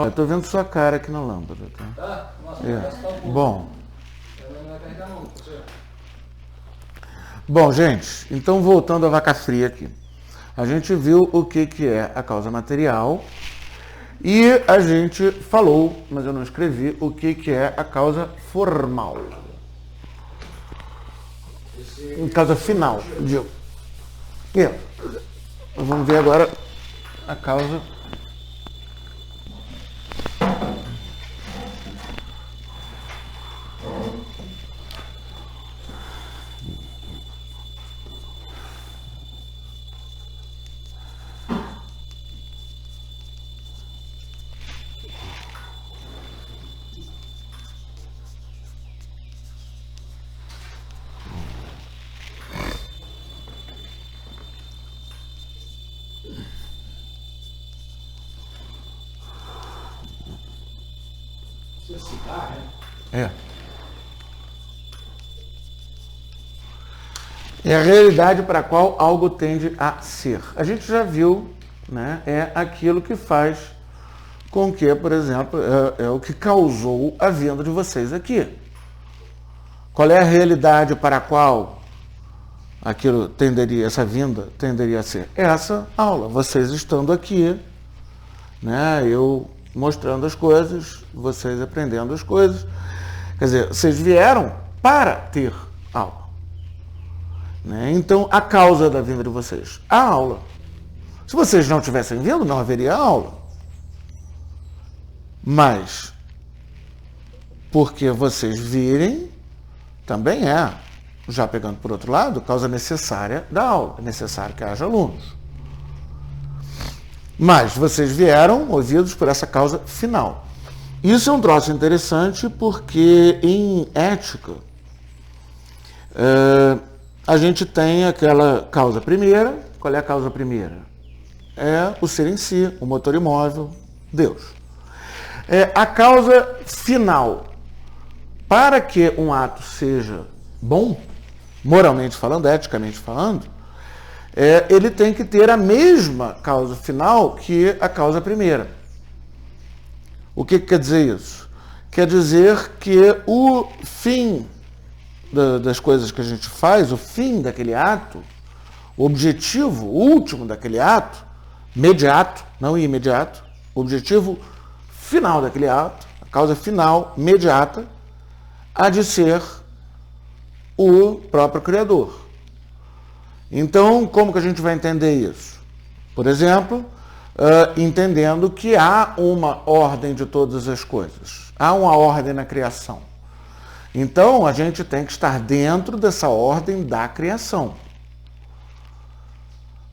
Eu estou vendo sua cara aqui na lâmpada, tá? Tá? Nossa, Bom. Ela não vai carregar não, professor. Bom, gente, então voltando à vaca fria aqui. A gente viu o que é a causa material e a gente falou, mas eu não escrevi, o que é a causa formal. Causa final, digo. Vamos ver agora a causa. Você citar, né? É a realidade para a qual algo tende a ser. A gente já viu, né? É aquilo que faz com que, por exemplo, é o que causou a vinda de vocês aqui. Qual é a realidade para a qual aquilo tenderia, essa vinda tenderia a ser? Essa aula, vocês estando aqui, né? Eu mostrando as coisas, vocês aprendendo as coisas. Quer dizer, vocês vieram para ter aula. Né? Então, a causa da vinda de vocês, a aula. Se vocês não tivessem vindo, não haveria aula. Mas, porque vocês virem, também é, já pegando por outro lado, causa necessária da aula. É necessário que haja alunos. Mas vocês vieram movidos por essa causa final. Isso é um troço interessante porque em ética a gente tem aquela causa primeira. Qual é a causa primeira? É o ser em si, o motor imóvel, Deus. A causa final. Para que um ato seja bom, moralmente falando, eticamente falando, ele tem que ter a mesma causa final que a causa primeira. O que quer dizer isso? Quer dizer que o fim das coisas que a gente faz, o fim daquele ato, o objetivo último daquele ato, imediato, não imediato, o objetivo final daquele ato, a causa final, imediata, há de ser o próprio Criador. Então, como que a gente vai entender isso? Por exemplo, entendendo que há uma ordem de todas as coisas. Há uma ordem na criação. Então, a gente tem que estar dentro dessa ordem da criação.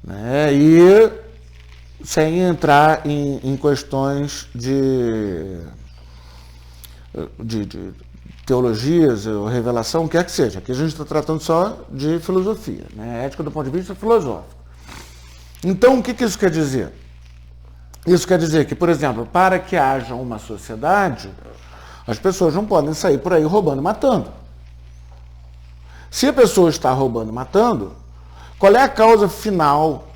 Né? E sem entrar em questões de teologias ou revelação, o que é que seja. Aqui a gente está tratando só de filosofia, né? Ética do ponto de vista filosófico. Então, o que isso quer dizer? Isso quer dizer que, por exemplo, para que haja uma sociedade, as pessoas não podem sair por aí roubando e matando. Se a pessoa está roubando e matando, qual é a causa final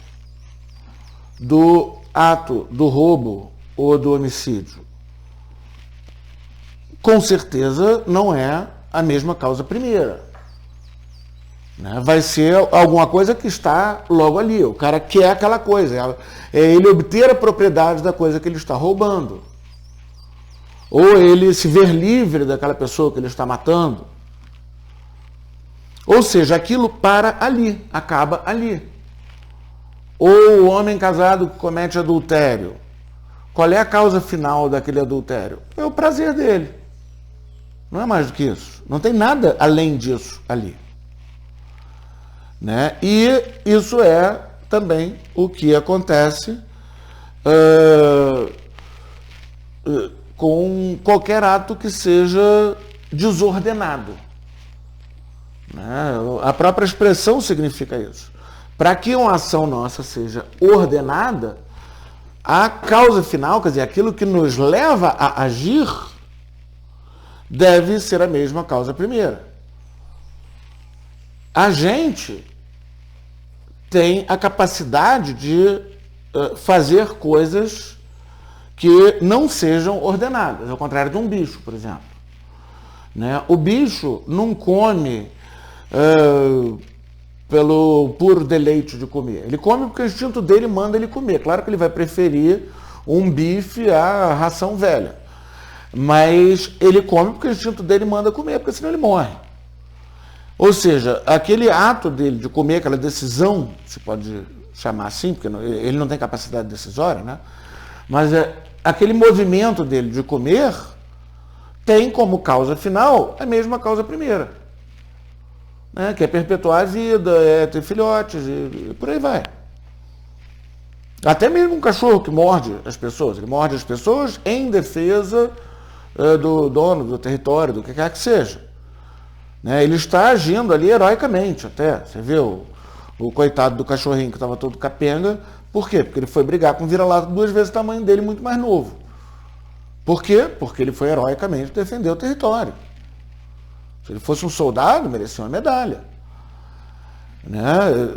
do ato do roubo ou do homicídio? Com certeza não é a mesma causa primeira. Né? Vai ser alguma coisa que está logo ali. O cara quer aquela coisa. É ele obter a propriedade da coisa que ele está roubando. Ou ele se ver livre daquela pessoa que ele está matando. Ou seja, aquilo para ali, acaba ali. Ou o homem casado que comete adultério. Qual é a causa final daquele adultério? É o prazer dele. Não é mais do que isso. Não tem nada além disso ali. Né? E isso é também o que acontece com qualquer ato que seja desordenado. Né? A própria expressão significa isso. Para que uma ação nossa seja ordenada, a causa final, quer dizer, aquilo que nos leva a agir, deve ser a mesma causa primeira. A gente tem a capacidade de fazer coisas que não sejam ordenadas, ao contrário de um bicho, por exemplo. Né? O bicho não come pelo puro deleite de comer. Ele come porque o instinto dele manda ele comer. Claro que ele vai preferir um bife à ração velha. Mas ele come porque o instinto dele manda comer, porque senão ele morre. Ou seja, aquele ato dele de comer, aquela decisão, se pode chamar assim, porque ele não tem capacidade decisória, né? Mas aquele movimento dele de comer tem como causa final a mesma causa primeira, né? Que é perpetuar a vida, é ter filhotes e por aí vai. Até mesmo um cachorro que morde as pessoas, ele morde as pessoas em defesa do dono, do território, do que quer que seja. Né? Ele está agindo ali heroicamente até. Você vê o coitado do cachorrinho que estava todo capenga. Por quê? Porque ele foi brigar com um vira-lata 2 vezes o tamanho dele, muito mais novo. Por quê? Porque ele foi heroicamente defender o território. Se ele fosse um soldado, merecia uma medalha. Né?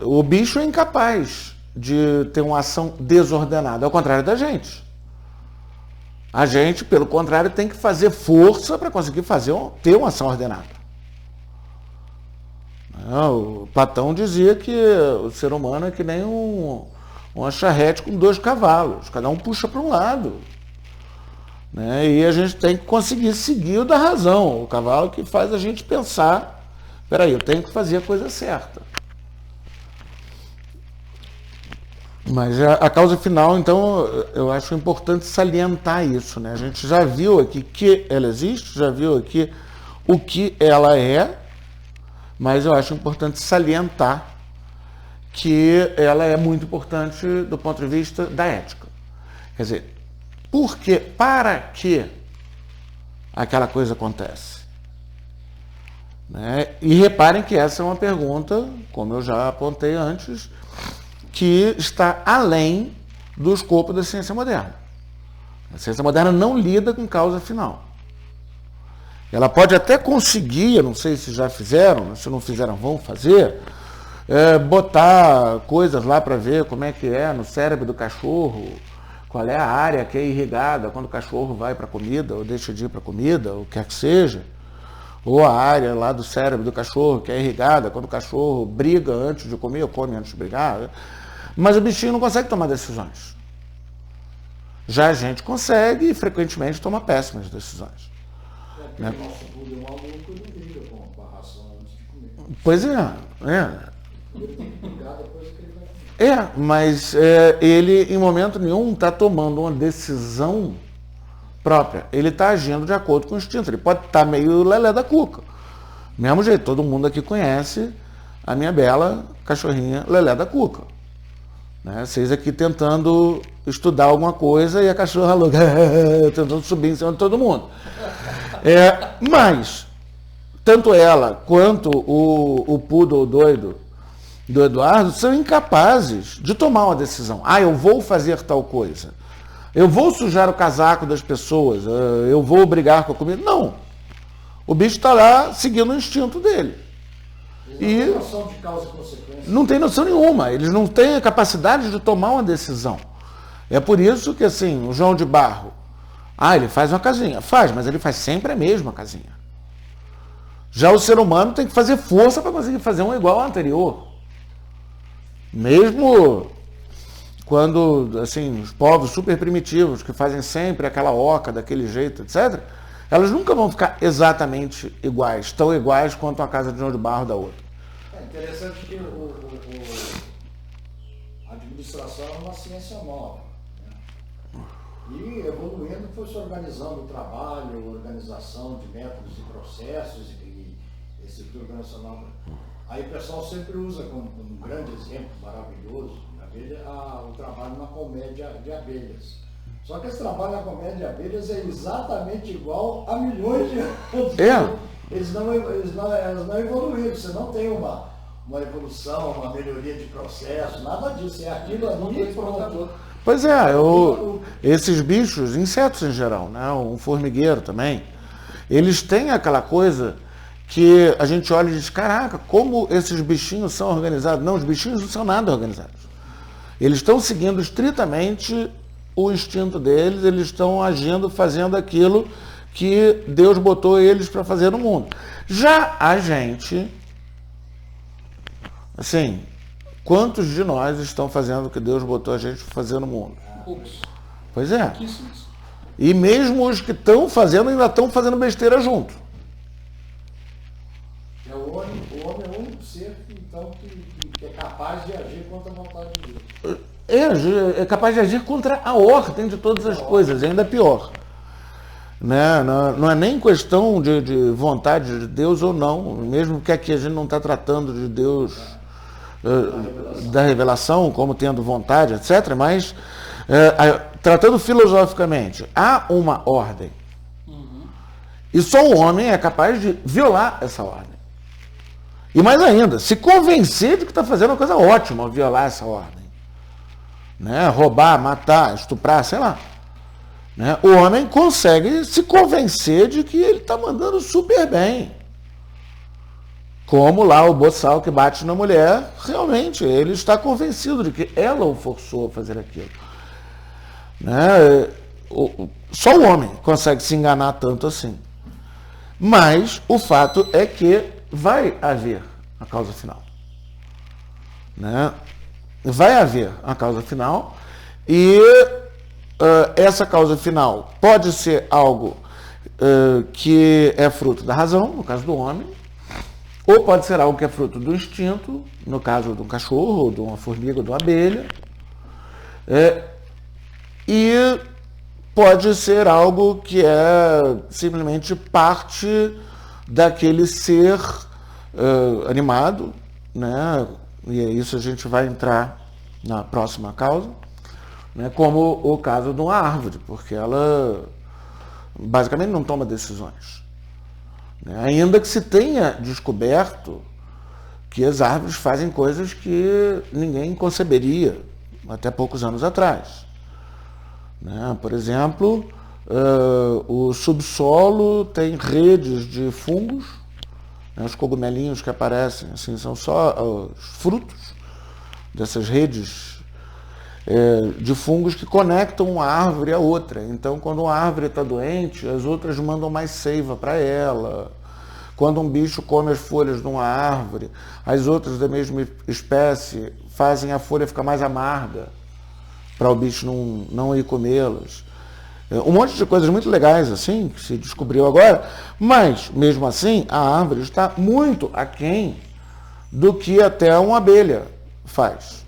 O bicho é incapaz de ter uma ação desordenada, ao contrário da gente. A gente, pelo contrário, tem que fazer força para conseguir ter uma ação ordenada. O Platão dizia que o ser humano é que nem uma charrete com 2 cavalos, cada um puxa para um lado. Né? E a gente tem que conseguir seguir o da razão, o cavalo que faz a gente pensar, peraí, eu tenho que fazer a coisa certa. Mas a causa final, então, eu acho importante salientar isso. Né? A gente já viu aqui que ela existe, já viu aqui o que ela é, mas eu acho importante salientar que ela é muito importante do ponto de vista da ética. Quer dizer, para que aquela coisa acontece? Né? E reparem que essa é uma pergunta, como eu já apontei antes, que está além do escopo da ciência moderna. A ciência moderna não lida com causa final. Ela pode até conseguir, eu não sei se já fizeram, se não fizeram, vão fazer, botar coisas lá para ver como é que é no cérebro do cachorro, qual é a área que é irrigada quando o cachorro vai para a comida, ou deixa de ir para a comida, ou quer que seja, ou a área lá do cérebro do cachorro que é irrigada quando o cachorro briga antes de comer ou come antes de brigar. Mas o bichinho não consegue tomar decisões. Já a gente consegue e frequentemente toma péssimas decisões. Né? O nosso Buda é um aluno que não briga com a ração antes de comer. Pois Ele tem que brigar depois que ele vai comer. Mas ele em momento nenhum está tomando uma decisão própria. Ele está agindo de acordo com o instinto. Ele pode estar meio lelé da cuca. Mesmo jeito, todo mundo aqui conhece a minha bela cachorrinha lelé da cuca. Né? Vocês aqui tentando estudar alguma coisa e a cachorra louca tentando subir em cima de todo mundo. Mas, tanto ela quanto o poodle doido do Eduardo são incapazes de tomar uma decisão. Eu vou fazer tal coisa. Eu vou sujar o casaco das pessoas. Eu vou brigar com a comida. Não. O bicho está lá seguindo o instinto dele. Eles não têm noção de causa e consequência. Não tem noção nenhuma. Eles não têm a capacidade de tomar uma decisão. É por isso que, assim, o João de Barro, ele faz uma casinha. Faz, mas ele faz sempre a mesma casinha. Já o ser humano tem que fazer força para conseguir fazer um igual ao anterior. Mesmo quando, assim, os povos super primitivos, que fazem sempre aquela oca daquele jeito, etc., elas nunca vão ficar exatamente iguais, tão iguais quanto a casa de João de Barro da outra. É interessante que a administração é uma ciência nova. Né? E evoluindo foi se organizando o trabalho, organização de métodos e processos e estrutura organizacional. Aí o pessoal sempre usa como um grande exemplo maravilhoso o trabalho na colmeia de abelhas. Só que esse trabalho na colmeia de abelhas é exatamente igual a milhões de anos. Eles não evoluíram, você não tem uma evolução, uma melhoria de processo, nada disso, é aquilo ali e pronto. Pois esses bichos, insetos em geral, né? Um formigueiro também, eles têm aquela coisa que a gente olha e diz, caraca, como esses bichinhos são organizados. Não, os bichinhos não são nada organizados. Eles estão seguindo estritamente o instinto deles, eles estão agindo, fazendo aquilo que Deus botou eles para fazer no mundo. Já a gente, assim, quantos de nós estão fazendo o que Deus botou a gente para fazer no mundo? Poucos. Pois é. Pouquíssimos. E mesmo os que estão fazendo, ainda estão fazendo besteira junto. O homem é o único ser, então, que é capaz de agir contra a vontade de Deus. É capaz de agir contra a ordem de todas as coisas, ainda pior. Né? Não é nem questão de vontade de Deus ou não, mesmo que aqui a gente não está tratando de Deus, da revelação, como tendo vontade, etc., mas tratando filosoficamente, há uma ordem. E só o homem é capaz de violar essa ordem. E mais ainda, se convencer de que está fazendo uma coisa ótima ao violar essa ordem. Né? Roubar, matar, estuprar, sei lá. Né? O homem consegue se convencer de que ele está mandando super bem. Como lá o boçal que bate na mulher, realmente, ele está convencido de que ela o forçou a fazer aquilo. Né? Só o homem consegue se enganar tanto assim. Mas o fato é que vai haver a causa final. Né? Vai haver a causa final e essa causa final pode ser algo que é fruto da razão, no caso do homem, ou pode ser algo que é fruto do instinto, no caso de um cachorro, ou de uma formiga, ou de uma abelha, e pode ser algo que é simplesmente parte daquele ser animado, né? E é isso a gente vai entrar na próxima causa, né? Como o caso de uma árvore, porque ela basicamente não toma decisões. Né? Ainda que se tenha descoberto que as árvores fazem coisas que ninguém conceberia até poucos anos atrás. Né? Por exemplo, o subsolo tem redes de fungos, né? Os cogumelinhos que aparecem assim, são só os frutos dessas redes de fungos que conectam uma árvore à outra. Então, quando uma árvore está doente, as outras mandam mais seiva para ela. Quando um bicho come as folhas de uma árvore, as outras da mesma espécie fazem a folha ficar mais amarga para o bicho não ir comê-las. Um monte de coisas muito legais assim, que se descobriu agora, mas, mesmo assim, a árvore está muito aquém do que até uma abelha faz.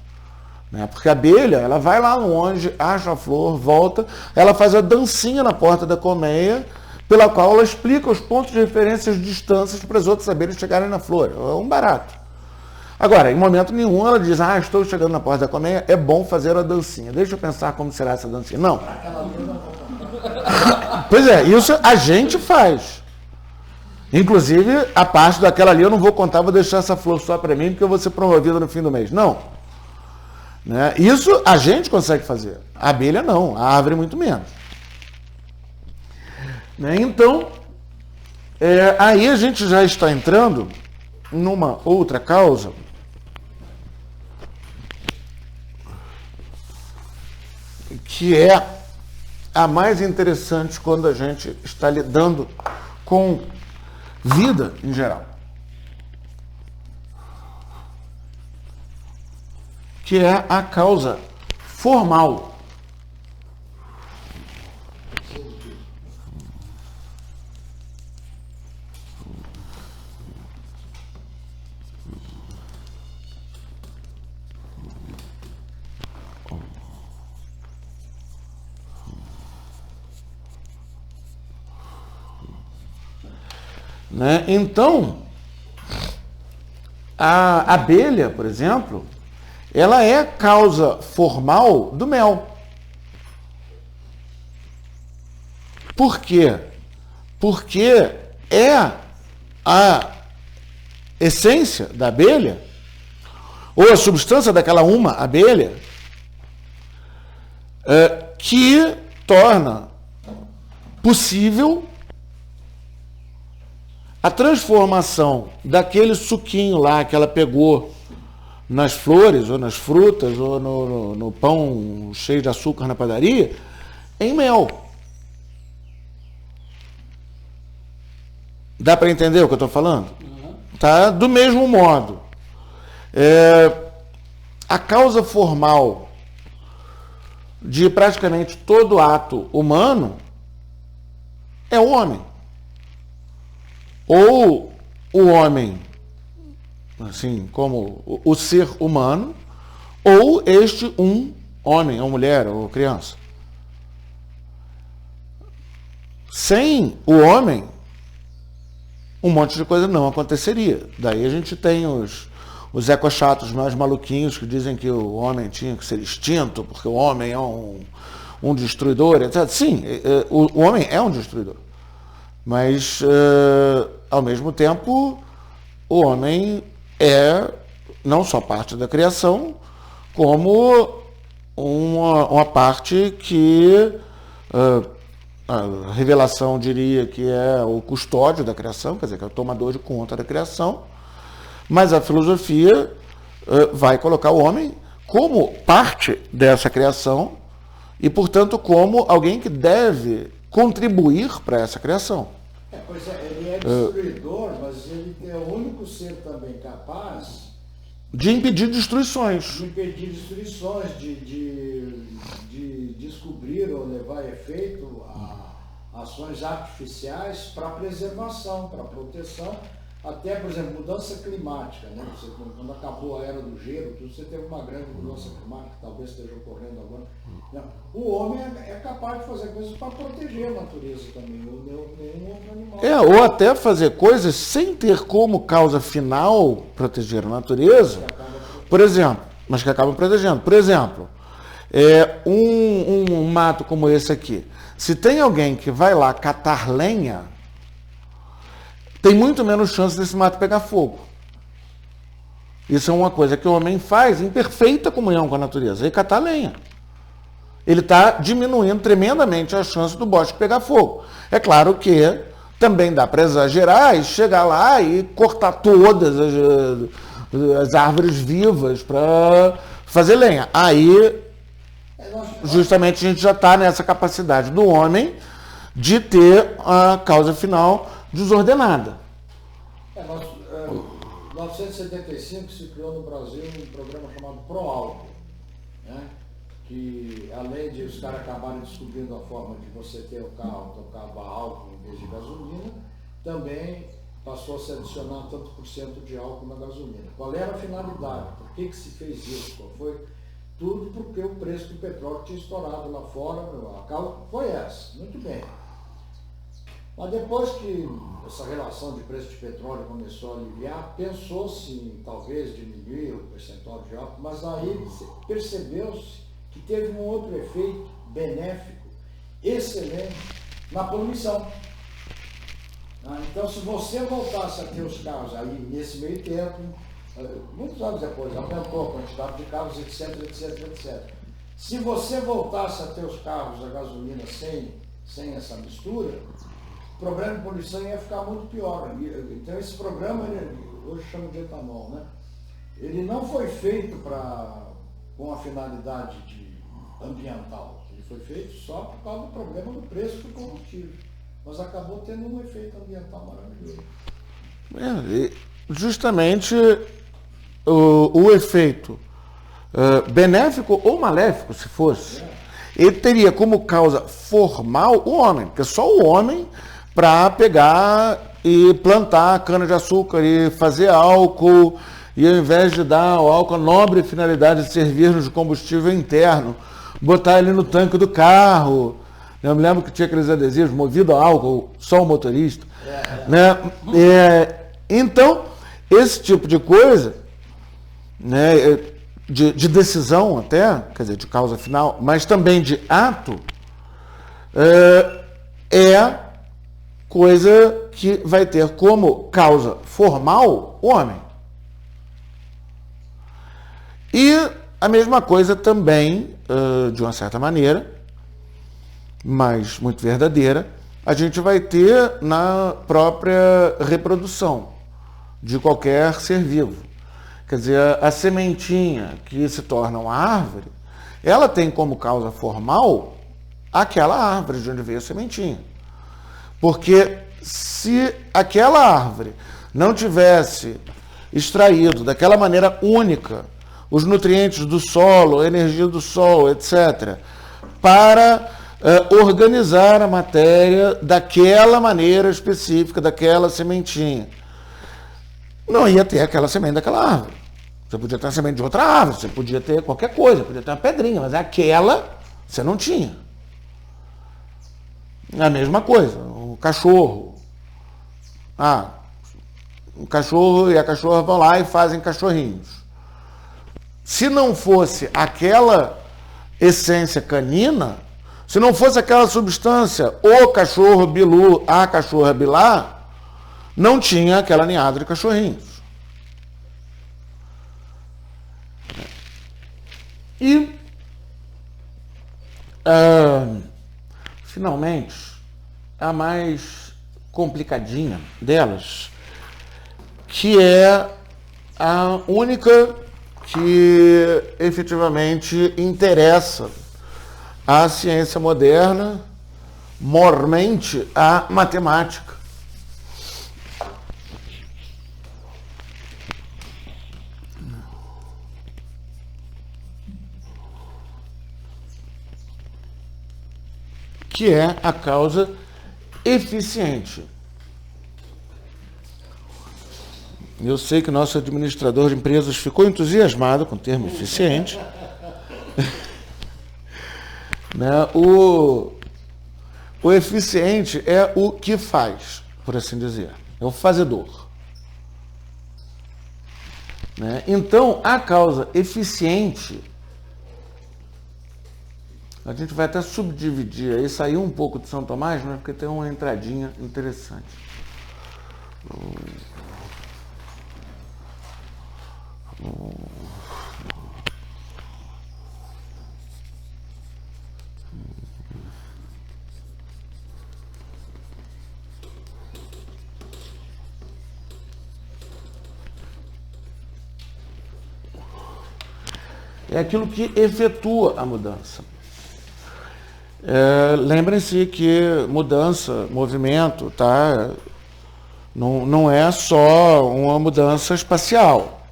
Né? Porque a abelha, ela vai lá longe, acha a flor, volta, ela faz a dancinha na porta da colmeia, pela qual ela explica os pontos de referência e as distâncias para as outras abelhas chegarem na flor. É um barato. Agora, em momento nenhum, ela diz, estou chegando na porta da colmeia, é bom fazer a dancinha. Deixa eu pensar como será essa dancinha. Não. Pois é, isso a gente faz. Inclusive, a parte daquela ali eu não vou contar, vou deixar essa flor só para mim, porque eu vou ser promovida no fim do mês. Não. Né? Isso a gente consegue fazer. A abelha não, a árvore muito menos. Né? Então, aí a gente já está entrando numa outra causa que é a mais interessante quando a gente está lidando com vida em geral, que é a causa formal. Né? Então, a abelha, por exemplo, ela é causa formal do mel. Por quê? Porque é a essência da abelha, ou a substância daquela uma abelha, que torna possível a transformação daquele suquinho lá que ela pegou nas flores, ou nas frutas, ou no pão cheio de açúcar na padaria, em mel. Dá para entender o que eu estou falando? Tá? Do mesmo modo, a causa formal de praticamente todo ato humano é o homem. Ou o homem, assim, como o ser humano, ou este um homem, ou mulher, ou criança. Sem o homem, um monte de coisa não aconteceria. Daí a gente tem os ecochatos mais maluquinhos que dizem que o homem tinha que ser extinto, porque o homem é um destruidor, etc. Sim, o homem é um destruidor. Mas, ao mesmo tempo, o homem é não só parte da criação, como uma parte que a revelação diria que é o custódio da criação, quer dizer, que é o tomador de conta da criação, mas a filosofia vai colocar o homem como parte dessa criação e, portanto, como alguém que deve contribuir para essa criação. Pois é, ele é destruidor, mas ele é o único ser também capaz de impedir destruições. De descobrir ou levar a efeito ações artificiais para preservação, para proteção, até, por exemplo, mudança climática, né? Quando acabou a era do gelo, você teve uma grande mudança climática que talvez esteja ocorrendo agora. O homem é capaz de fazer coisas para proteger a natureza também, ou nenhum outro animal. Ou até fazer coisas sem ter como causa final proteger a natureza, por exemplo, mas que acabam protegendo. Por exemplo, um mato como esse aqui. Se tem alguém que vai lá catar lenha, tem muito menos chance desse mato pegar fogo. Isso é uma coisa que o homem faz em perfeita comunhão com a natureza, é catar lenha. Ele está diminuindo tremendamente a chance do bosque pegar fogo. É claro que também dá para exagerar e chegar lá e cortar todas as árvores vivas para fazer lenha. Aí, justamente, a gente já está nessa capacidade do homem de ter a causa final desordenada. Em 1975 se criou no Brasil um programa chamado ProAlco, né? Que além de os caras acabarem descobrindo a forma de você ter o carro tocava álcool em vez de gasolina, também passou a se adicionar tanto por cento de álcool na gasolina. Qual era a finalidade? Por que se fez isso? Qual foi? Tudo porque o preço do petróleo tinha estourado lá fora, a causa foi essa. Muito bem. Mas depois que essa relação de preço de petróleo começou a aliviar, pensou-se em talvez diminuir o percentual de álcool, mas aí percebeu-se que teve um outro efeito benéfico, excelente, na poluição. Então, se você voltasse a ter os carros aí nesse meio tempo, muitos anos depois, aumentou a quantidade de carros, etc, etc, etc. Se você voltasse a ter os carros a gasolina sem essa mistura, o problema de poluição ia ficar muito pior. Então esse programa, hoje chama de etanol, né? Ele não foi feito com a finalidade ambiental. Ele foi feito só por causa do problema do preço do combustível. Mas acabou tendo um efeito ambiental maravilhoso. Justamente o efeito benéfico ou maléfico, se fosse, ele teria como causa formal o homem, porque só o homem para pegar e plantar cana-de-açúcar e fazer álcool, e ao invés de dar o álcool a nobre finalidade de servir-nos de combustível interno, botar ele no tanque do carro. Eu me lembro que tinha aqueles adesivos, movido a álcool, só o motorista. Né? Então, esse tipo de coisa, né, de decisão até, quer dizer, de causa final, mas também de ato, é coisa que vai ter como causa formal o homem. E a mesma coisa também, de uma certa maneira, mas muito verdadeira, a gente vai ter na própria reprodução de qualquer ser vivo. Quer dizer, a sementinha que se torna uma árvore, ela tem como causa formal aquela árvore de onde veio a sementinha. Porque se aquela árvore não tivesse extraído daquela maneira única os nutrientes do solo, a energia do sol, etc., para organizar a matéria daquela maneira específica, daquela sementinha, não ia ter aquela semente daquela árvore. Você podia ter uma semente de outra árvore, você podia ter qualquer coisa, podia ter uma pedrinha, mas aquela você não tinha. É a mesma coisa, o cachorro. O cachorro e a cachorra vão lá e fazem cachorrinhos. Se não fosse aquela essência canina, se não fosse aquela substância, o cachorro bilu, a cachorra bilá, não tinha aquela ninhada de cachorrinhos. E, finalmente, a mais complicadinha delas, que é a única que efetivamente interessa à ciência moderna, mormente à matemática. Que é a causa eficiente. Eu sei que o nosso administrador de empresas ficou entusiasmado com o termo eficiente. Né? O eficiente é o que faz, por assim dizer. É o fazedor. Né? Então, a causa eficiente, a gente vai até subdividir aí, sair um pouco de São Tomás, né? Porque tem uma entradinha interessante. É aquilo que efetua a mudança. Lembrem-se que mudança, movimento, tá? Não é só uma mudança espacial.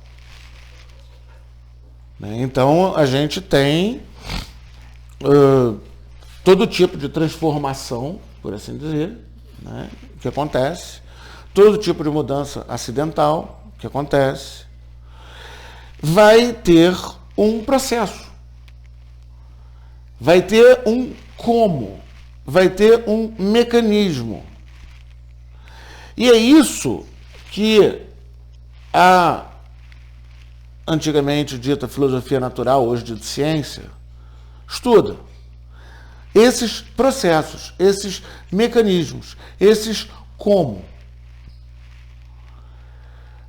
Né? Então, a gente tem todo tipo de transformação, por assim dizer, né? Que acontece, todo tipo de mudança acidental que acontece, vai ter um processo, vai ter um como, vai ter um mecanismo. E é isso que a antigamente dita filosofia natural, hoje dita ciência, estuda. Esses processos, esses mecanismos, esses como.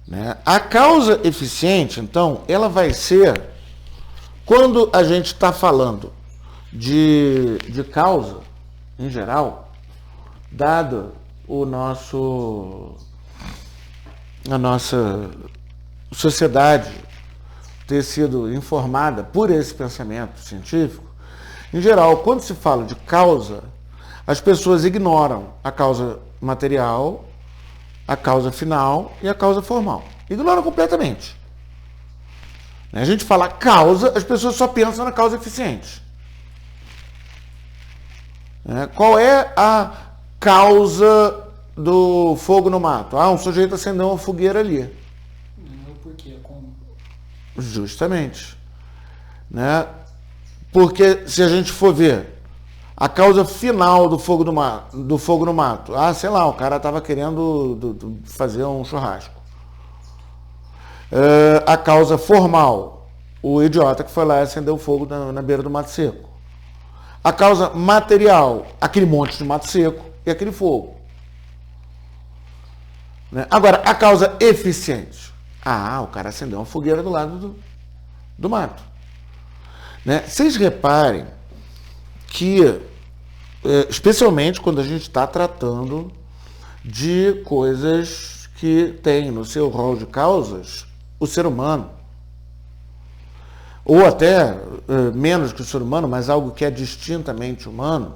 Né? A causa eficiente, então, ela vai ser, quando a gente está falando de causa, em geral, dado a nossa sociedade ter sido informada por esse pensamento científico, em geral, quando se fala de causa, as pessoas ignoram a causa material, a causa final e a causa formal. Ignoram completamente. A gente fala causa, as pessoas só pensam na causa eficiente. Qual é a causa do fogo no mato? Um sujeito acendeu uma fogueira ali. Não, por quê? Como? Justamente. Né? Porque se a gente for ver a causa final do fogo no mato, sei lá, o cara estava querendo fazer um churrasco. A causa formal, o idiota que foi lá e acendeu fogo na beira do mato seco. A causa material, aquele monte de mato seco e aquele fogo. Né? Agora, a causa eficiente. O cara acendeu uma fogueira do lado do mato. Né? Vocês reparem que, especialmente quando a gente está tratando de coisas que tem no seu rol de causas o ser humano, ou até menos que o ser humano, mas algo que é distintamente humano,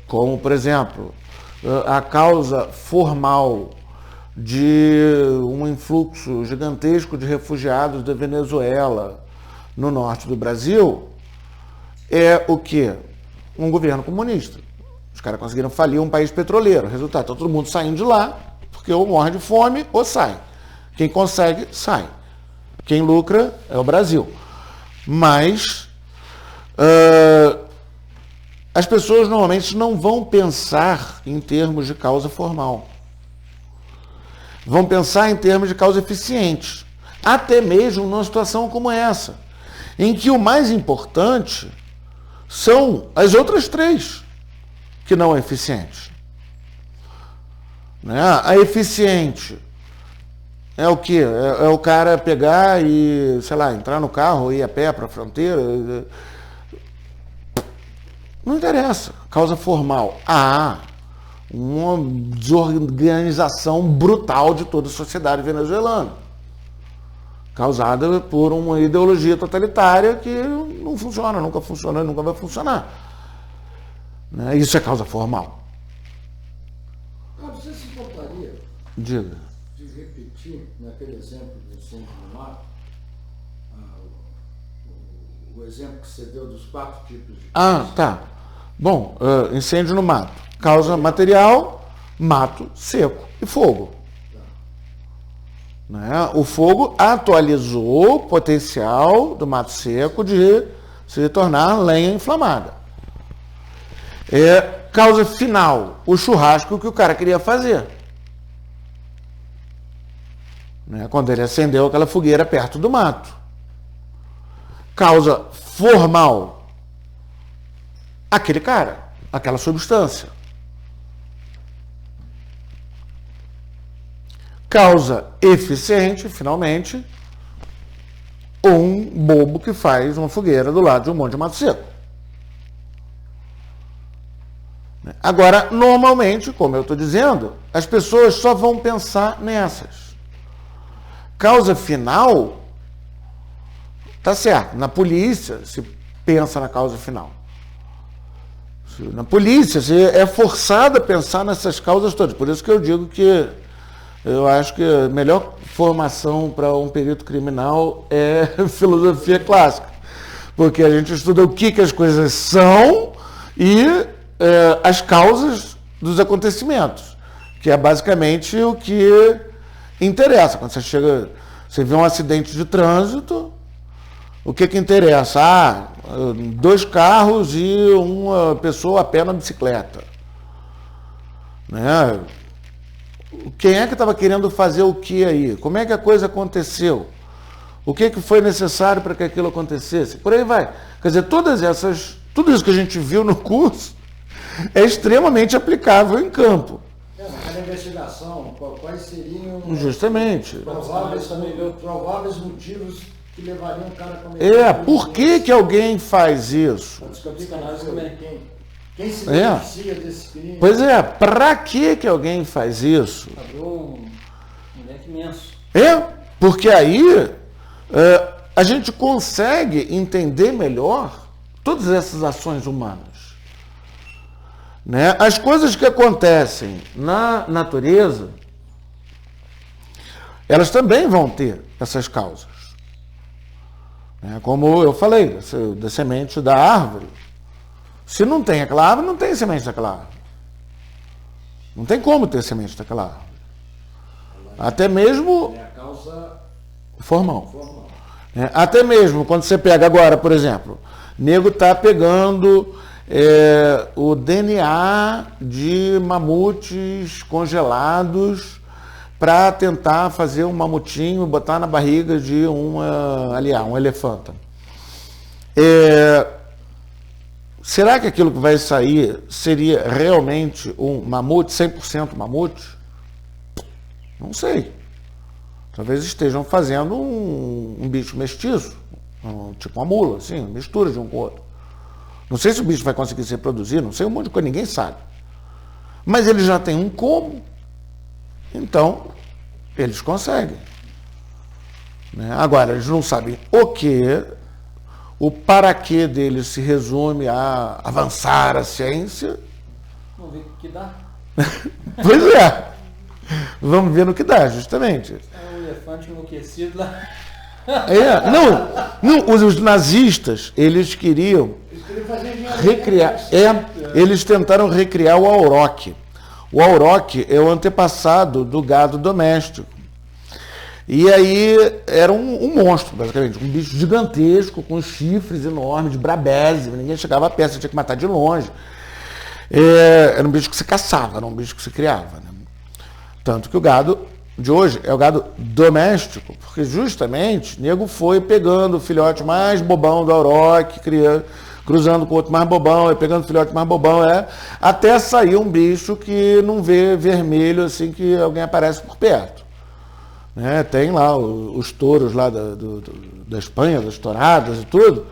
como, por exemplo, a causa formal de um influxo gigantesco de refugiados da Venezuela no norte do Brasil, é o quê? Um governo comunista. Os caras conseguiram falir um país petroleiro. Resultado, tá todo mundo saindo de lá, porque ou morre de fome ou sai. Quem consegue, sai. Quem lucra é o Brasil. Mas as pessoas normalmente não vão pensar em termos de causa formal. Vão pensar em termos de causa eficiente. Até mesmo numa situação como essa, em que o mais importante são as outras três que não eficientes. Né? A eficiente é o quê? É o cara pegar e, sei lá, entrar no carro, ir a pé para a fronteira. Não interessa. Causa formal. Uma desorganização brutal de toda a sociedade venezuelana, causada por uma ideologia totalitária que não funciona, nunca funcionou e nunca vai funcionar. Isso é causa formal. Você se importaria Diga. de repetir, naquele exemplo do incêndio no mato, o exemplo que você deu dos 4 tipos de... Tá. Bom, incêndio no mato. Causa material, mato, seco e fogo. O fogo atualizou o potencial do mato seco de se tornar lenha inflamada. Causa final, o churrasco que o cara queria fazer. Quando ele acendeu aquela fogueira perto do mato. Causa formal, aquele cara, aquela substância. Causa eficiente, finalmente, um bobo que faz uma fogueira do lado de um monte de mato seco. Agora, normalmente, como eu estou dizendo, as pessoas só vão pensar nessas. Causa final, tá certo, na polícia se pensa na causa final. Na polícia se é forçado a pensar nessas causas todas. Por isso que eu digo que eu acho que a melhor formação para um perito criminal é filosofia clássica. Porque a gente estuda o que as coisas são e as causas dos acontecimentos, que é basicamente o que interessa. Quando você vê um acidente de trânsito, o que interessa? 2 carros e uma pessoa a pé na bicicleta. Quem é que estava querendo fazer o que aí? Como é que a coisa aconteceu? O que foi necessário para que aquilo acontecesse? Por aí vai. Quer dizer, tudo isso que a gente viu no curso é extremamente aplicável em campo. Naquela investigação, quais seriam Justamente. prováveis motivos que levariam o cara a cometer... Por que alguém faz isso? Quem se beneficia desse crime? Pois para que alguém faz isso? Abriu um leque imenso. Porque aí a gente consegue entender melhor todas essas ações humanas. As coisas que acontecem na natureza, elas também vão ter essas causas. Como eu falei, da semente da árvore. Se não tem aquela árvore, não tem semente daquela árvore. Não tem como ter semente daquela árvore. Até mesmo... É a causa formal. Até mesmo quando você pega agora, por exemplo, o nego está pegando o DNA de mamutes congelados para tentar fazer um mamutinho e botar na barriga de um elefanta. Será que aquilo que vai sair seria realmente um mamute, 100% mamute? Não sei. Talvez estejam fazendo um bicho mestiço, tipo uma mula, assim, mistura de um com o outro. Não sei se o bicho vai conseguir se reproduzir, não sei, um monte de coisa, ninguém sabe. Mas ele já tem um como, então eles conseguem. Né? Agora, eles não sabem o que, o para quê deles se resume a avançar a ciência. Vamos ver o que dá. Pois é. Vamos ver no que dá, justamente. É um elefante enlouquecido lá. Os nazistas, eles queriam recriar, eles tentaram recriar o auroch. O auroch é o antepassado do gado doméstico. E aí era um monstro, basicamente, um bicho gigantesco, com chifres enormes, de brabésimo, ninguém chegava perto, você tinha que matar de longe. Era um bicho que se caçava, era um bicho que se criava. Né? Tanto que o gado de hoje é o gado doméstico, porque justamente o nego foi pegando o filhote mais bobão do auroch, cruzando com o outro mais bobão, e pegando o filhote mais bobão, até sair um bicho que não vê vermelho assim que alguém aparece por perto. Né? Tem lá os touros lá da Espanha, das touradas e tudo,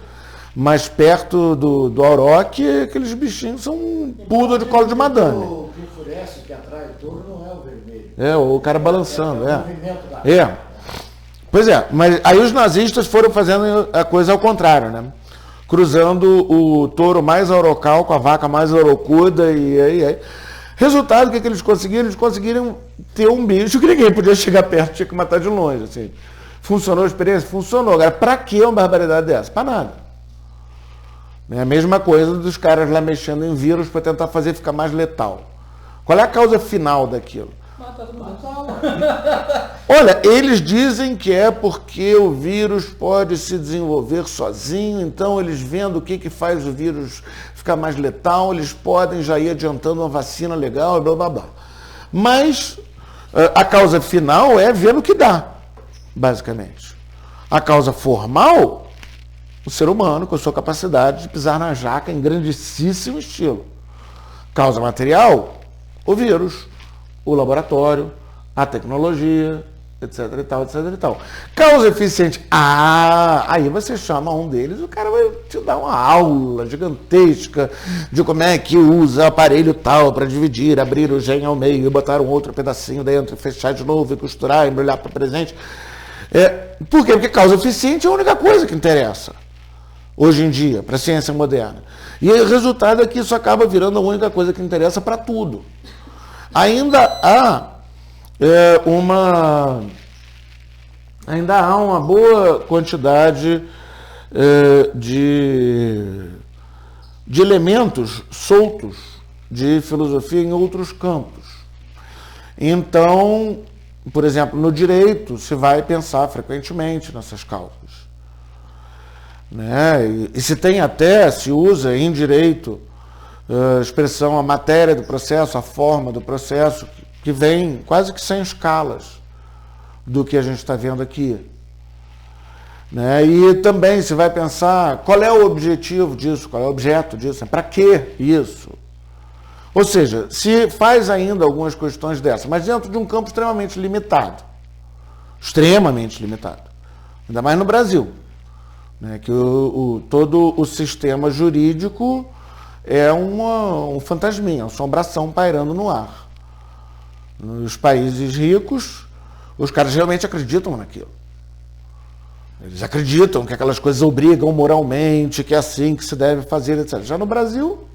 mas perto do auroch, aqueles bichinhos são um poodle de colo de madame. O que enfurece, que atrai o touro, não é o vermelho. O cara balançando. O movimento da Pois é, mas aí os nazistas foram fazendo a coisa ao contrário, né? Cruzando o touro mais aurocal com a vaca mais aurocuda e aí. Resultado, o que eles conseguiram? Eles conseguiram ter um bicho que ninguém podia chegar perto, tinha que matar de longe. Assim. Funcionou a experiência? Funcionou. Agora, para que uma barbaridade dessa? Para nada. É a mesma coisa dos caras lá mexendo em vírus para tentar fazer ficar mais letal. Qual é a causa final daquilo? Mata todo mundo. Olha, eles dizem que é porque o vírus pode se desenvolver sozinho, então eles vendo o que faz o vírus ficar mais letal, eles podem já ir adiantando uma vacina legal, blá blá blá. Mas a causa final é vendo o que dá, basicamente. A causa formal, o ser humano com a sua capacidade de pisar na jaca em grandíssimo estilo. Causa material, o vírus, o laboratório, a tecnologia, etc e tal, etc e tal. Causa eficiente, aí você chama um deles, o cara vai te dar uma aula gigantesca de como é que usa aparelho tal para dividir, abrir o gen ao meio, botar um outro pedacinho dentro, fechar de novo, e costurar, embrulhar para presente. Por quê? Porque causa eficiente é a única coisa que interessa hoje em dia, para a ciência moderna. E aí, o resultado é que isso acaba virando a única coisa que interessa para tudo. Ainda há uma boa quantidade de elementos soltos de filosofia em outros campos. Então, por exemplo, no direito se vai pensar frequentemente nessas causas. Né? E se usa em direito a expressão, a matéria do processo, a forma do processo, que vem quase que sem escalas do que a gente está vendo aqui. Né? E também se vai pensar qual é o objetivo disso, qual é o objeto disso, para que isso? Ou seja, se faz ainda algumas questões dessas, mas dentro de um campo extremamente limitado. Extremamente limitado. Ainda mais no Brasil. Né? Que todo o sistema jurídico é um fantasminha, uma assombração pairando no ar. Nos países ricos, os caras realmente acreditam naquilo. Eles acreditam que aquelas coisas obrigam moralmente, que é assim que se deve fazer, etc. Já no Brasil,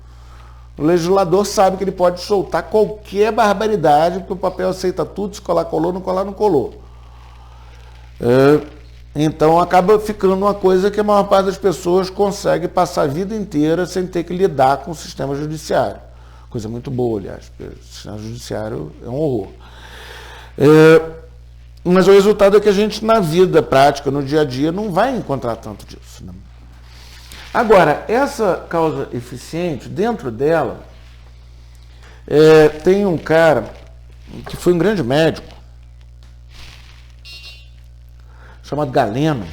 o legislador sabe que ele pode soltar qualquer barbaridade, porque o papel aceita tudo, se colar colou, não colar não colou. Então acaba ficando uma coisa que a maior parte das pessoas consegue passar a vida inteira sem ter que lidar com o sistema judiciário. Coisa muito boa, aliás, porque o sistema judiciário é um horror. Mas o resultado é que a gente, na vida prática, no dia a dia, não vai encontrar tanto disso. Né? Agora, essa causa eficiente, dentro dela, tem um cara que foi um grande médico, chamado Galeno,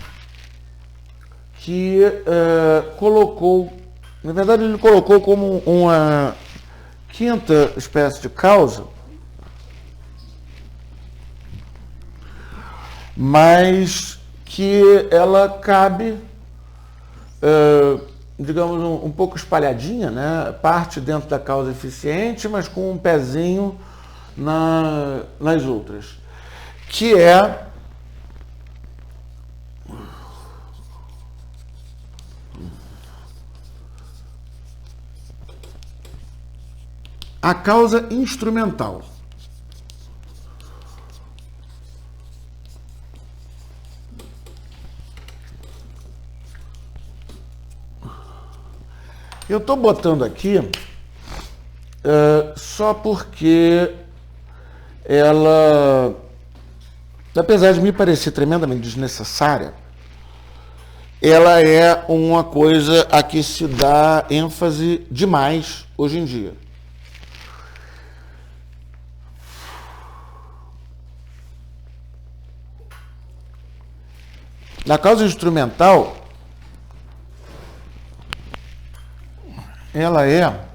que colocou, na verdade ele colocou como uma quinta espécie de causa, mas que ela cabe, digamos, um pouco espalhadinha, né? Parte dentro da causa eficiente, mas com um pezinho nas outras, que é a causa instrumental. Eu estou botando aqui só porque ela, apesar de me parecer tremendamente desnecessária, ela é uma coisa a que se dá ênfase demais hoje em dia. Na causa instrumental, ela é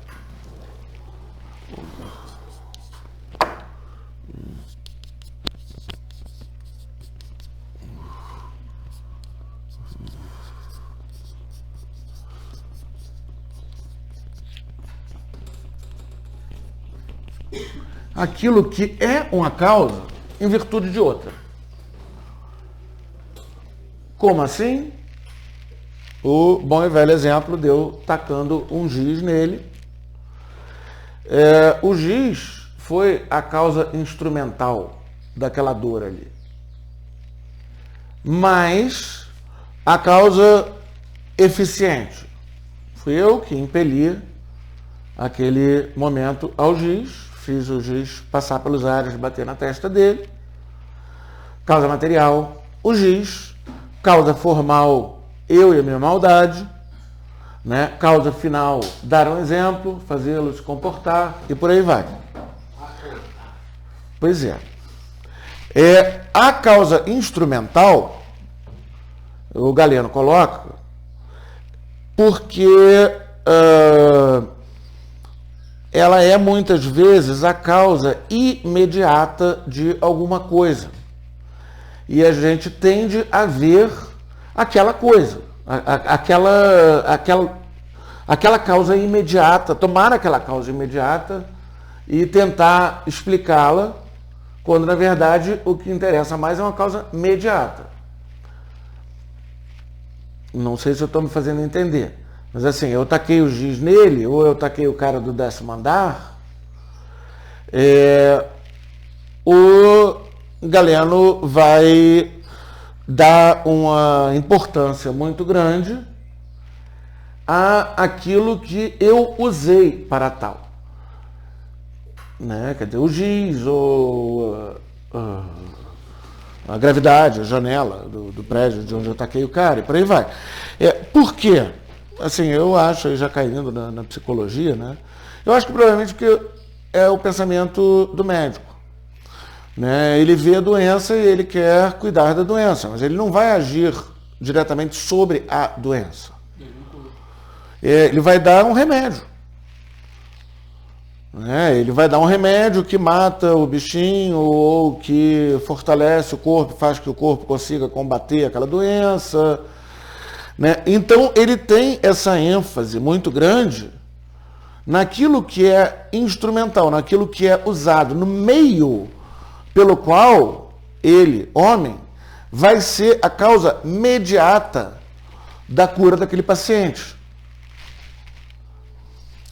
aquilo que é uma causa em virtude de outra. Como assim? O bom e velho exemplo de eu tacando um giz nele. O giz foi a causa instrumental daquela dor ali. Mas a causa eficiente fui eu que impeli aquele momento ao giz, fiz o giz passar pelos ares, bater na testa dele. Causa material, o giz. Causa formal, eu e a minha maldade, né? Causa final, dar um exemplo, fazê-lo se comportar e por aí vai. Pois é. A causa instrumental, o Galeno coloca, porque ela é muitas vezes a causa imediata de alguma coisa. E a gente tende a ver aquela coisa, aquela causa imediata, tomar aquela causa imediata e tentar explicá-la, quando na verdade o que interessa mais é uma causa imediata. Não sei se eu estou me fazendo entender, mas assim, eu taquei o giz nele, ou eu taquei o cara do 10º andar, o Galeno vai dar uma importância muito grande àquilo que eu usei para tal. Né? Quer dizer, o giz, ou a gravidade, a janela do prédio de onde eu taquei o cara, e por aí vai. Por quê? Assim, eu acho, já caindo na psicologia, né? Eu acho que provavelmente porque é o pensamento do médico. Né? Ele vê a doença e ele quer cuidar da doença, mas ele não vai agir diretamente sobre a doença. Ele vai dar um remédio. Né? Ele vai dar um remédio que mata o bichinho ou que fortalece o corpo, faz que o corpo consiga combater aquela doença. Né? Então ele tem essa ênfase muito grande naquilo que é instrumental, naquilo que é usado, no meio pelo qual ele, homem, vai ser a causa imediata da cura daquele paciente.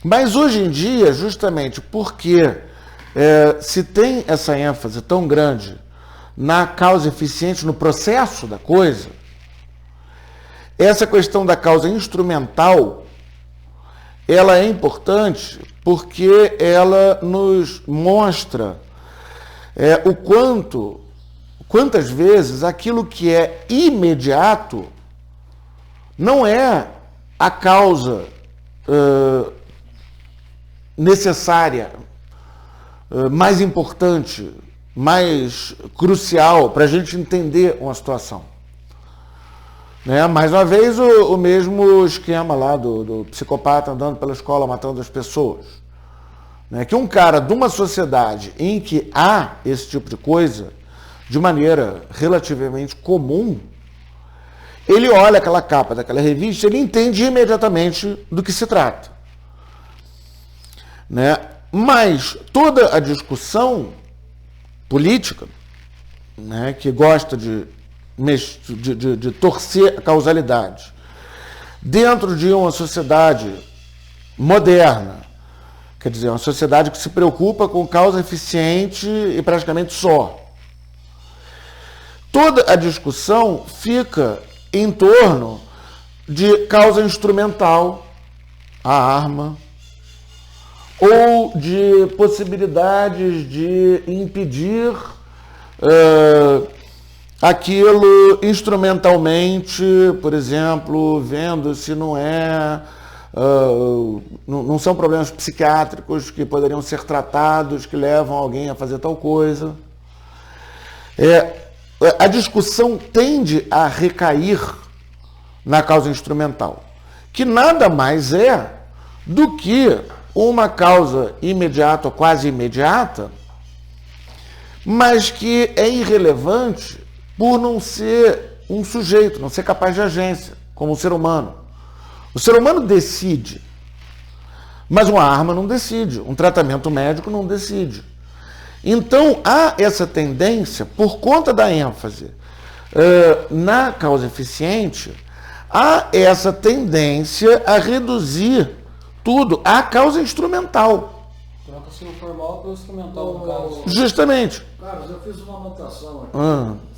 Mas hoje em dia, justamente porque se tem essa ênfase tão grande na causa eficiente, no processo da coisa, essa questão da causa instrumental, ela é importante porque ela nos mostra quantas vezes aquilo que é imediato não é a causa necessária, mais importante, mais crucial para a gente entender uma situação. Né? Mais uma vez, o mesmo esquema lá do psicopata andando pela escola matando as pessoas. Né? Que um cara de uma sociedade em que há esse tipo de coisa, de maneira relativamente comum, ele olha aquela capa daquela revista, ele entende imediatamente do que se trata. Né? Mas toda a discussão política, né, que gosta de torcer a causalidade dentro de uma sociedade moderna, Quer dizer, uma sociedade que se preocupa com causa eficiente e praticamente só. Toda a discussão fica em torno de causa instrumental, a arma, ou de possibilidades de impedir aquilo instrumentalmente, por exemplo, vendo se não não são problemas psiquiátricos que poderiam ser tratados, que levam alguém a fazer tal coisa. A discussão tende a recair na causa instrumental, que nada mais é do que uma causa imediata ou quase imediata, mas que é irrelevante por não ser um sujeito, não ser capaz de agência, como o ser humano. O ser humano decide, mas uma arma não decide, um tratamento médico não decide. Então, há essa tendência, por conta da ênfase na causa eficiente, há essa tendência a reduzir tudo à causa instrumental. Troca-se o formal pelo instrumental, no caso. Justamente. Carlos, eu fiz uma anotação aqui,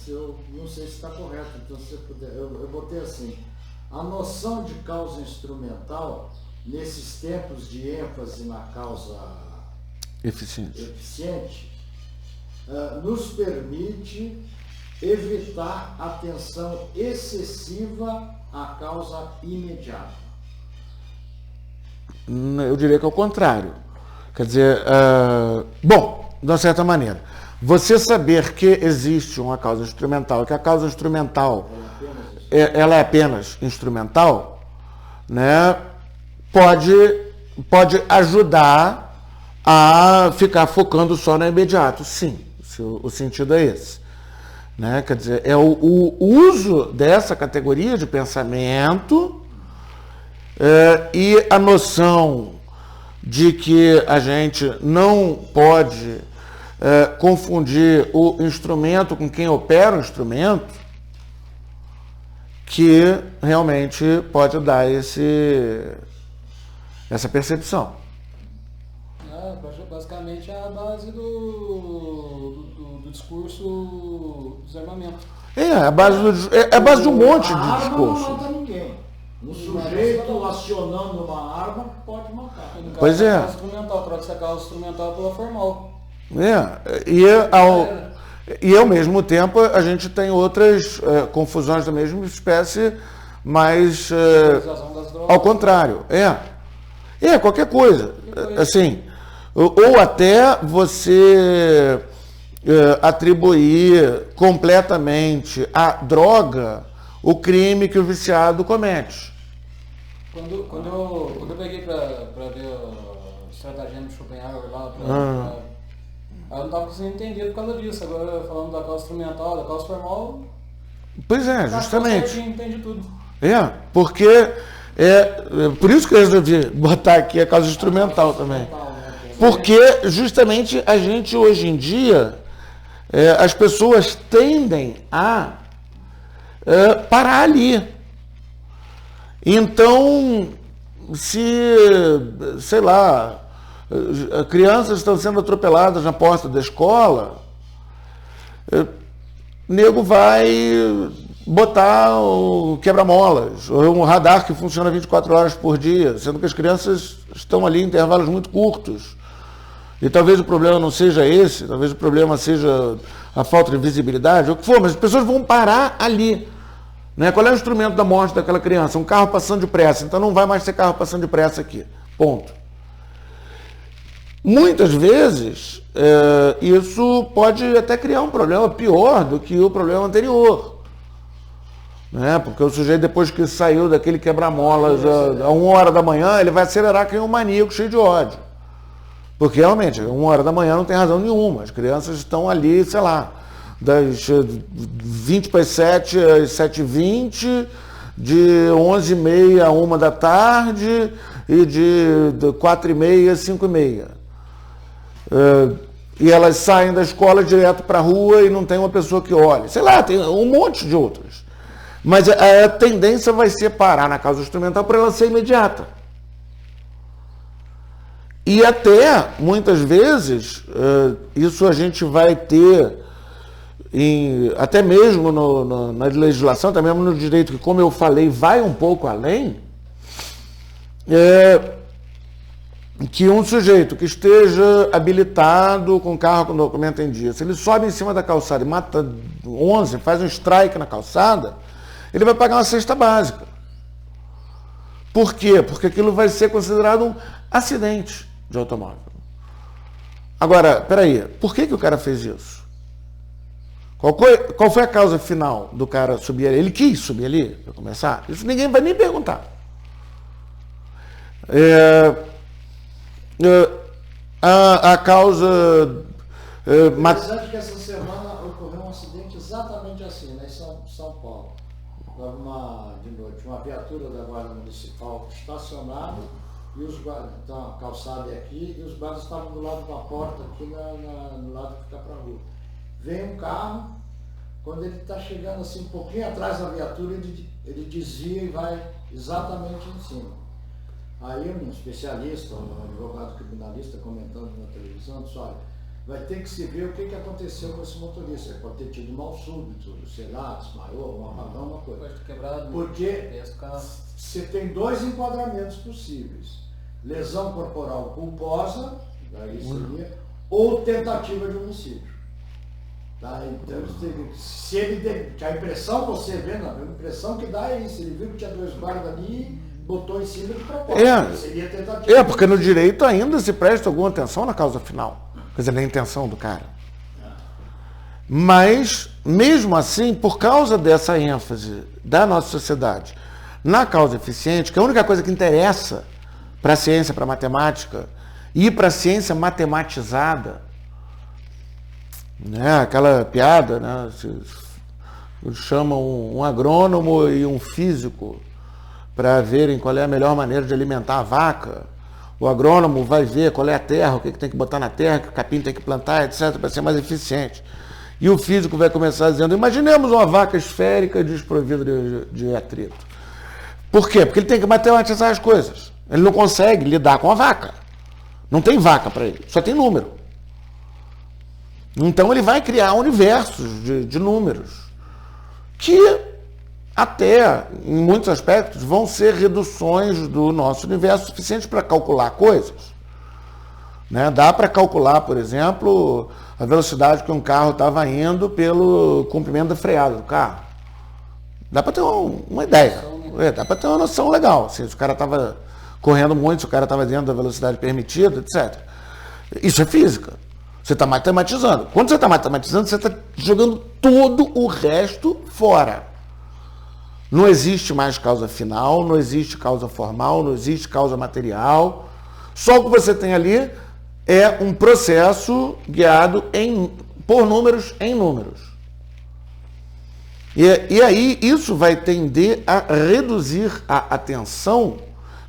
eu não sei se está correto, então se você puder, eu botei assim, a noção de causa instrumental, nesses tempos de ênfase na causa eficiente, nos permite evitar atenção excessiva à causa imediata. Eu diria que é o contrário. Quer dizer, bom, de uma certa maneira, você saber que existe uma causa instrumental, que a causa instrumental ela é apenas instrumental, né, pode ajudar a ficar focando só no imediato. Sim, o sentido é esse. Né? Quer dizer, é o uso dessa categoria de pensamento e a noção de que a gente não pode confundir o instrumento com quem opera o instrumento, que realmente pode dar essa percepção. Basicamente é a base do discurso dos armamentos. É a base de um monte de discurso. Não mata ninguém. Um sujeito acionando uma arma pode matar. Pois é. A causa instrumental, troca-se a causa instrumental pela formal. E ao mesmo tempo a gente tem outras confusões da mesma espécie, mas ao contrário. Qualquer coisa. Assim, ou até você atribuir completamente à droga o crime que o viciado comete. Quando eu peguei para ver o estratagema de Schopenhauer lá, eu não estava conseguindo entender por causa disso. Agora, falando da causa instrumental, da causa formal... Pois é, justamente. Você entende tudo. Porque... por isso que eu resolvi botar aqui a causa instrumental também. Porque, justamente, a gente, hoje em dia, as pessoas tendem a parar ali. Então, sei lá, crianças estão sendo atropeladas na porta da escola, o nego vai botar o quebra-molas, ou um radar que funciona 24 horas por dia, sendo que as crianças estão ali em intervalos muito curtos. E talvez o problema não seja esse, talvez o problema seja a falta de visibilidade, ou o que for, mas as pessoas vão parar ali. Né? Qual é o instrumento da morte daquela criança? Um carro passando depressa, então não vai mais ter carro passando depressa aqui. Ponto. Muitas vezes, isso pode até criar um problema pior do que o problema anterior. Né? Porque o sujeito, depois que saiu daquele quebra-molas a 1h da manhã, ele vai acelerar que nem um maníaco cheio de ódio. Porque realmente, 1h da manhã não tem razão nenhuma. As crianças estão ali, sei lá, das 20 para as 7 às 7h20, de 11h30 a 1 da tarde e de 4h30 às 5h30. E elas saem da escola direto para a rua e não tem uma pessoa que olhe. Sei lá, tem um monte de outras. Mas a tendência vai ser parar na causa instrumental para ela ser imediata. E até, muitas vezes, isso a gente vai ter, até mesmo na legislação, até mesmo no direito, que, como eu falei, vai um pouco além, que um sujeito que esteja habilitado com carro com documento em dia, se ele sobe em cima da calçada e mata 11, faz um strike na calçada, ele vai pagar uma cesta básica. Por quê? Porque aquilo vai ser considerado um acidente de automóvel. Agora, peraí, por que o cara fez isso? Qual foi a causa final do cara subir ali? Ele quis subir ali, para começar? Isso ninguém vai nem perguntar. A causa... Interessante que essa semana ocorreu um acidente exatamente assim, né, em São Paulo. De noite, uma viatura da Guarda Municipal estacionada, e os guardas, então a calçada é aqui, e os guardas estavam do lado da porta, aqui no lado que fica para a rua. Vem um carro, quando ele está chegando assim um pouquinho atrás da viatura, ele desvia e vai exatamente em cima. Aí um especialista, um advogado criminalista comentando na televisão, disse, olha, vai ter que se ver o que aconteceu com esse motorista. Ele pode ter tido um mal súbito, sei lá, desmaiou, um apagão, uma coisa. Pode ter quebrado. Porque você tem dois enquadramentos possíveis. Lesão corporal culposa, daí seria, ou tentativa de homicídio. Tá? Então, se ele a impressão você vê, não, a impressão que dá é isso. Ele viu que tinha dois guardas ali, botou em cima de propósito. Seria tentativa. Porque no direito ainda se presta alguma atenção na causa final. Quer dizer, na intenção do cara. Mas, mesmo assim, por causa dessa ênfase da nossa sociedade na causa eficiente, que é a única coisa que interessa para a ciência, para a matemática, e para a ciência matematizada, né? Aquela piada, né? Chamam um agrônomo e um físico para verem qual é a melhor maneira de alimentar a vaca. O agrônomo vai ver qual é a terra, o que tem que botar na terra, que o capim tem que plantar, etc., para ser mais eficiente. E o físico vai começar dizendo, imaginemos uma vaca esférica desprovida de atrito. Por quê? Porque ele tem que matematizar as coisas. Ele não consegue lidar com a vaca. Não tem vaca para ele, só tem número. Então ele vai criar universos de números que até, em muitos aspectos, vão ser reduções do nosso universo suficientes para calcular coisas. Né? Dá para calcular, por exemplo, a velocidade que um carro estava indo pelo comprimento da freada do carro. Dá para ter uma ideia. Dá para ter uma noção legal. Se o cara estava correndo muito, se o cara estava dentro da velocidade permitida, etc. Isso é física. Você está matematizando. Quando você está matematizando, você está jogando todo o resto fora. Não existe mais causa final, não existe causa formal, não existe causa material. Só o que você tem ali é um processo guiado por números em números. E aí isso vai tender a reduzir a atenção,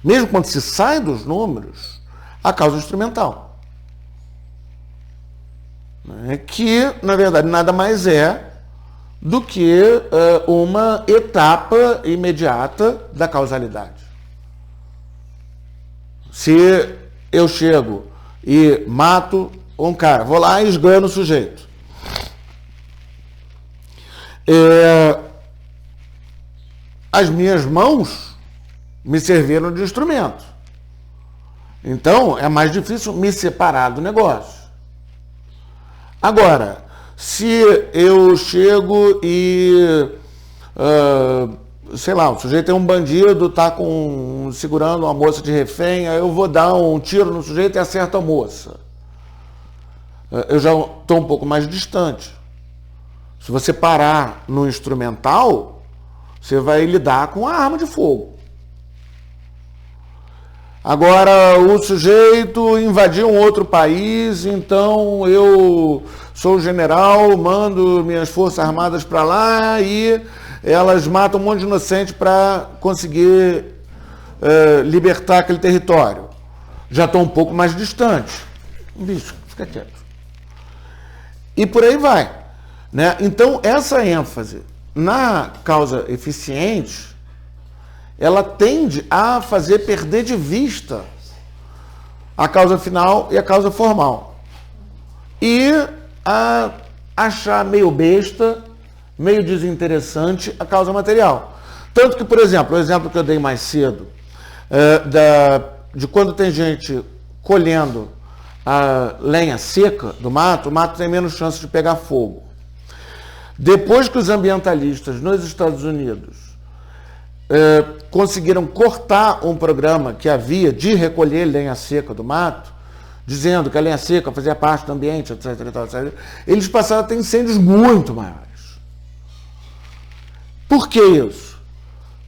mesmo quando se sai dos números, à causa instrumental. Que, na verdade, nada mais é do que uma etapa imediata da causalidade. Se eu chego e mato um cara, vou lá e esgano o sujeito. As minhas mãos me serviram de instrumento. Então, é mais difícil me separar do negócio. Agora, se eu chego e, sei lá, o sujeito é um bandido, está segurando uma moça de refém, aí eu vou dar um tiro no sujeito e acerto a moça. Eu já estou um pouco mais distante. Se você parar no instrumental, você vai lidar com a arma de fogo. Agora, o sujeito invadiu um outro país, então eu sou general, mando minhas forças armadas para lá e elas matam um monte de inocente para conseguir libertar aquele território. Já estou um pouco mais distante. Bicho, fica quieto. E por aí vai. Né? Então, essa ênfase na causa eficiente, ela tende a fazer perder de vista a causa final e a causa formal. E a achar meio besta, meio desinteressante a causa material. Tanto que, por exemplo, o exemplo que eu dei mais cedo, de quando tem gente colhendo a lenha seca do mato, o mato tem menos chance de pegar fogo. Depois que os ambientalistas nos Estados Unidos conseguiram cortar um programa que havia de recolher lenha seca do mato, dizendo que a lenha seca fazia parte do ambiente, etc, etc, eles passaram a ter incêndios muito maiores. Por que isso?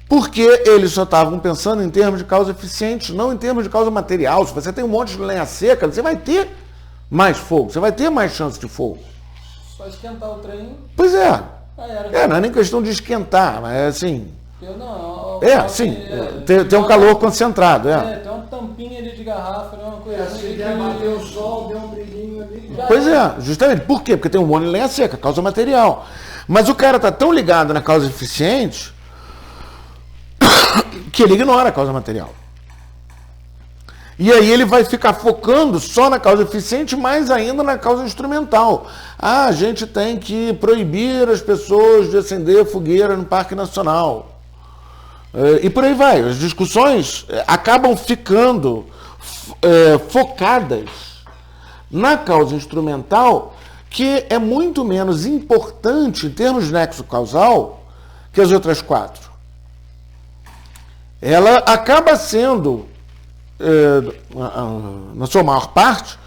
Porque eles só estavam pensando em termos de causa eficiente, não em termos de causa material. Se você tem um monte de lenha seca, você vai ter mais fogo, você vai ter mais chance de fogo. Só esquentar o trem. Pois é. Não é nem questão de esquentar, mas é assim. Sim. Tem um calor concentrado. Tem uma tampinha ali de garrafa, uma coisa assim. Se der bater o sol, deu um brilhinho ali. Pois é, justamente. Por quê? Porque tem um monte de lenha seca, causa material. Mas o cara está tão ligado na causa eficiente que ele ignora a causa material. E aí ele vai ficar focando só na causa eficiente, mais ainda na causa instrumental. A gente tem que proibir as pessoas de acender fogueira no Parque Nacional. E por aí vai. As discussões acabam ficando focadas na causa instrumental, que é muito menos importante em termos de nexo causal que as outras quatro. Ela acaba sendo, na sua maior parte,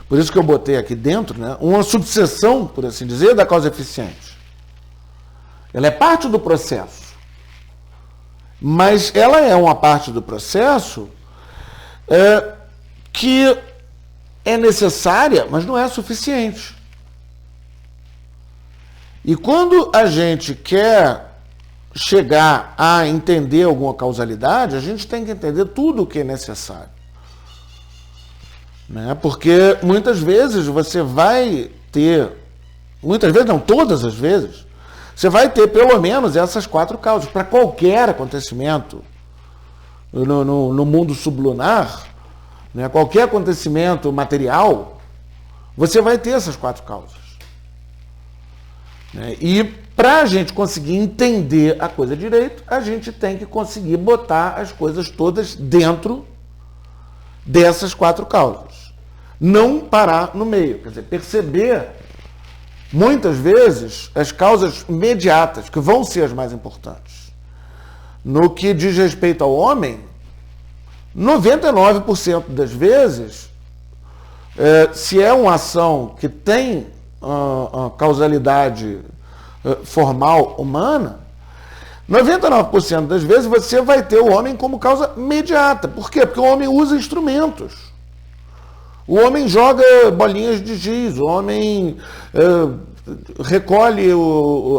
por isso que eu botei aqui dentro, né, uma subseção, por assim dizer, da causa eficiente. Ela é parte do processo, mas ela é uma parte do processo que é necessária, mas não é suficiente. E quando a gente quer chegar a entender alguma causalidade, a gente tem que entender tudo o que é necessário. Né? Porque muitas vezes você vai ter, muitas vezes não, todas as vezes, você vai ter pelo menos essas quatro causas. Para qualquer acontecimento no mundo sublunar, né, qualquer acontecimento material, você vai ter essas quatro causas. Né? E para a gente conseguir entender a coisa direito, a gente tem que conseguir botar as coisas todas dentro dessas quatro causas. Não parar no meio, quer dizer, perceber muitas vezes as causas imediatas, que vão ser as mais importantes. No que diz respeito ao homem, 99% das vezes, se é uma ação que tem a causalidade formal humana, 99% das vezes você vai ter o homem como causa imediata. Por quê? Porque o homem usa instrumentos. O homem joga bolinhas de giz, o homem recolhe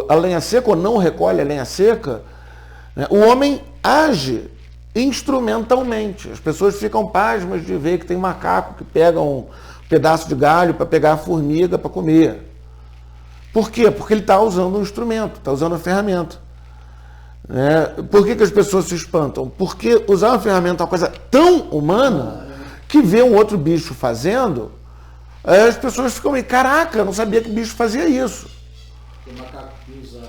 a lenha seca ou não recolhe a lenha seca. Né? O homem age instrumentalmente. As pessoas ficam pasmas de ver que tem macaco que pega um pedaço de galho para pegar a formiga para comer. Por quê? Porque ele está usando um instrumento, está usando uma ferramenta. Por que as pessoas se espantam? Porque usar uma ferramenta é uma coisa tão humana que vê um outro bicho fazendo, as pessoas ficam meio, caraca, eu não sabia que o bicho fazia isso. O macaco usa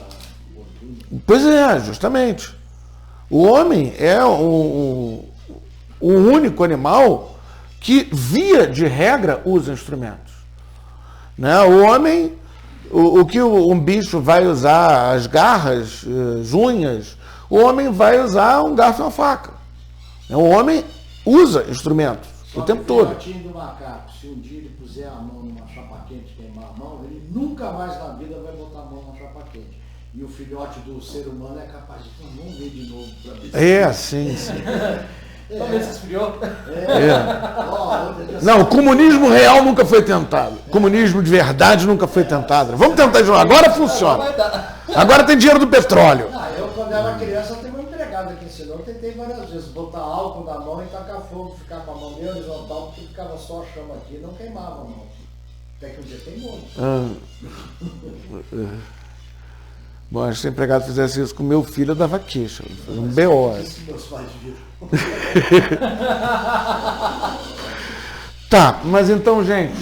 gordura. Pois é, justamente. O homem é o único animal que, via de regra, usa instrumentos. Né? O homem, o que um bicho vai usar, as garras, as unhas, o homem vai usar um garfo e uma faca. O homem usa instrumentos o tempo todo. O filhotinho do macaco, se um dia ele puser a mão numa chapa quente e queimar a mão, ele nunca mais na vida vai botar a mão na chapa quente. E o filhote do ser humano é capaz de não ver de novo para ver. Sim. Vamos ver se esfriou. Não, o comunismo real nunca foi tentado. O comunismo de verdade nunca foi tentado. Vamos tentar de novo. Agora funciona. Agora tem dinheiro do petróleo. Eu, quando era criança, tenho uma empregada que ensinou. Eu tentei várias vezes botar álcool na mão e tacar fogo, ficar com a mão meio horizontal, porque ficava só a chama aqui e não queimava a mão. Até que um dia queimou. Bom, se o empregado fizesse isso com meu filho, eu dava queixa. Um B.O. Meus pais viram. Tá, mas então, gente,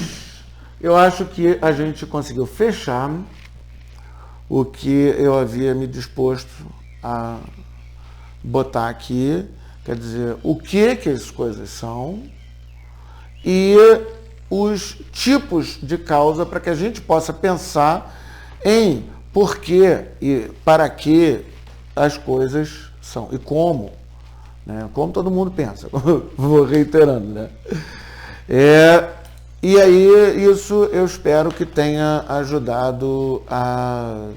eu acho que a gente conseguiu fechar o que eu havia me disposto a botar aqui, quer dizer, o que as coisas são e os tipos de causa para que a gente possa pensar em por que e para que as coisas são e como, né? Como todo mundo pensa, vou reiterando, né? E aí isso eu espero que tenha ajudado a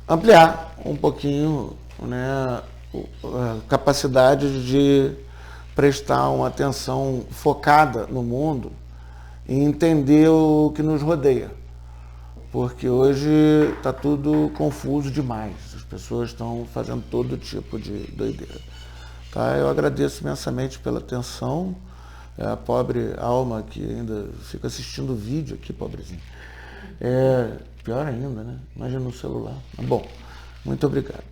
ampliar um pouquinho, né, a capacidade de prestar uma atenção focada no mundo e entender o que nos rodeia. Porque hoje está tudo confuso demais. As pessoas estão fazendo todo tipo de doideira. Tá? Eu agradeço imensamente pela atenção. A pobre alma que ainda fica assistindo o vídeo aqui, pobrezinho. Pior ainda, né? Imagina no celular. Bom, muito obrigado.